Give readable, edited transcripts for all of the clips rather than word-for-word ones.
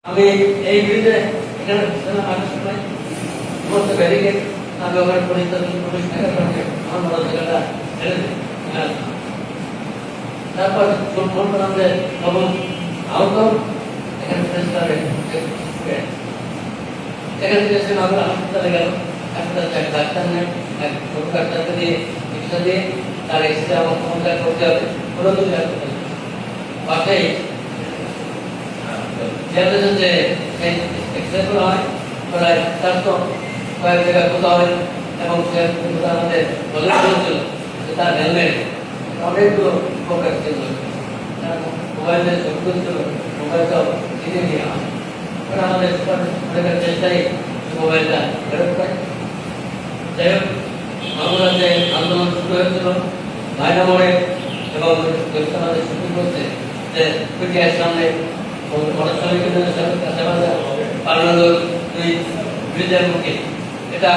আমি এই বিরুদ্ধে এখানে মানুষ নয় সমস্ত ব্যারিকেড আমি ওখানে পুলিশ আমার বড় জায়গাটা ছেড়ে দিই। তারপর ফোন করলাম যে বাবু আউট এখানে এখান থেকে সে আমরা হাসপাতালে গেল। হাসপাতালে ডাক্তার নেই, এক ছোট ডাক্তারকে দিয়ে চিকিৎসা দিয়ে তার এক্সরে আমার ক্ষমতা করতে হবে পুরো দুই হাসপাতালে পাশেই যে এক্সরে করা হয় প্রায় 400 কয়েক জায়গায় কোথাও হয় এবং সে আমাদের বলে বলেছিল যে তার হেলমেট অনেকগুলো প্রকাশ ছিল, মোবাইলে ছবি তুলছিল, মোবাইলটাও কিনে নিয়ে হয় আমাদের চেষ্টাই মোবাইলটা ফেরত পাই। যাই হোক আমরা যে আন্দোলন শুরু হয়েছিল ভাইনা মোড়ে এবং আমাদের শুরু করছে যে পিটিআইয়ের সামনে ব্রিজের মুখে এটা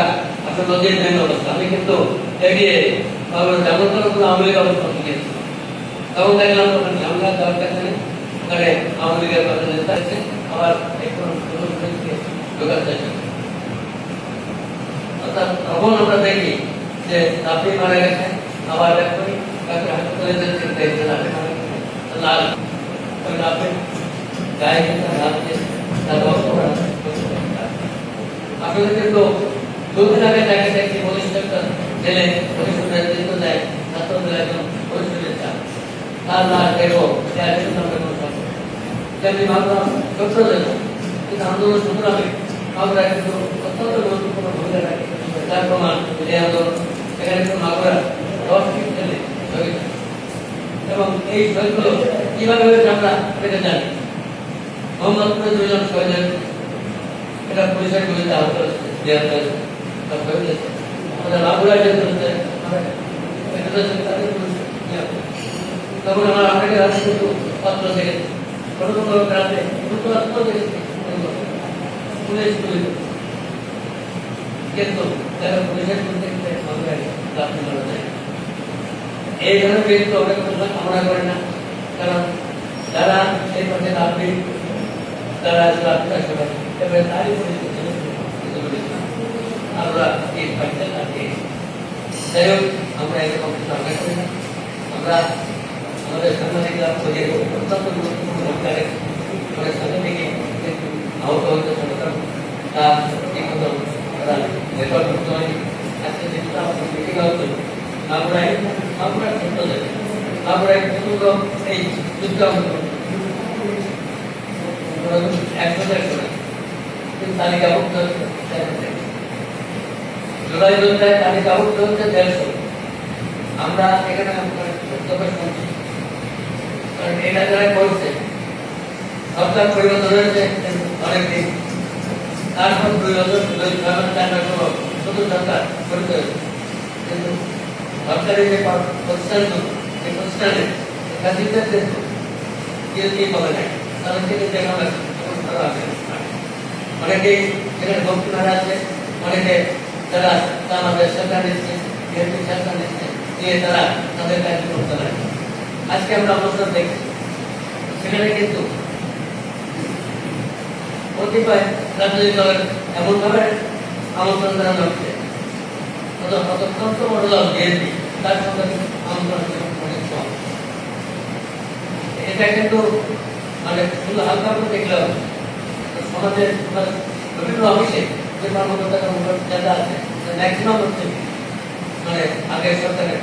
আসলে নদীর মেন অবস্থা। আমি কিন্তু এগিয়ে যেমন কোনো আওয়ামী লীগ অবস্থা গিয়েছি তখন দেখলাম ওখানে ঝামেলা দেওয়ার কাছে ওখানে আওয়ামী লীগের কথা নেতা আছে আবার ঢোকার চেষ্টা অর্থাৎ তখন আমরা দেখি যে আপনি মারা গেছে আবার এখনই হাসপাতালে লাল আপনি গায়ে আসলে কিন্তু দুদিন আগে দেখা যায় কি পুলিশ জেলে পুলিশ নেতৃত্ব দেয় ছাত্রদের একজন পরিস্থিতির চাপ তার না দেখো তেমনি ভাবলাম ছোট্ট দেব কিন্তু আন্দোলন সংগ্রামে আমরা কিন্তু অত্যন্ত গুরুত্বপূর্ণ ভূমিকা রাখি। তার প্রমাণ এই আন্দোলন এখানে কিন্তু মাগুরা 10টি ছেলে শহীদ এবং এই শহীদগুলো কিভাবে হয়েছে আমরা এটা জানি। মোহাম্মদপুরে 2 জন শহীদ হয়েছে, এটা পুলিশের গুলিতে আহত হয়েছে, আমাদের মাগুরায় যে হয়েছে তখন আমার আপনাকে রাতে কিন্তু পত্র দেখেছি কোনো কোনো রাতে পত্র দেখেছি পুলিশ গুলিত কিন্তু পুলিশের গুলিতে মাগুরায় আপনি মারা যায়। এই ধরনের কিন্তু অনেক কামনা করে না, কারণ যারা এই পথে আপনি তারা আপনার সবাই এবারে তারই আমরা এই পাইতে থাকি। যাই হোক আমরা এরকম কিছু আশা করি না। আমরা আমাদের সাংবাদিকরা অত্যন্ত গুরুত্বপূর্ণ ভূমিকা রেখে আমাদের সাংবাদিকে আহত হতে সরকার তার ঠিক মতো তারা রেকর্ড করতে হয়নি। আজকে যেটা আমাদের মিটিং হতো মাগুরায় ছোট্ট দেবে মাগুরায় সমগ্র এই যুদ্ধ তালিকাভুক্ত জুলাই যোদ্ধায় তালিকাভুক্ত হচ্ছে 150। আমরা এখানে কারণ এটা যারা করছে সরকার পরিবর্তন হয়েছে অনেকদিন, তারপর 2 বছর 4 বছর শুধু সরকার গঠিত হয়েছে কিন্তু সরকারি যে প্রতিষ্ঠানগুলো এই প্রতিষ্ঠানে কি বলে নাই তাদের থেকে দেখা অনেকেই সেখানে ভক্তি মারা আছে, অনেকে যারা আমাদের সরকার নিচ্ছে বিএনপি সরকার নিচ্ছে দিয়ে তারা তাদের কার্যক্রম চালায়। আজকে আমরা অবস্থান দেখছি সেখানে কিন্তু কতিপয় রাজনৈতিক দলের এমনভাবে আমন্ত্রণ জানানো হচ্ছে অত্যন্ত বড় দল বিএনপি তার সঙ্গে আমন্ত্রণ অনেক কম। এটা কিন্তু মানে শুধু হালকা করে দেখলেও সমাজের বিভিন্ন অফিসে যে কর্মকর্তা যারা আছে ম্যাক্সিমাম হচ্ছে মানে আগের সরকারের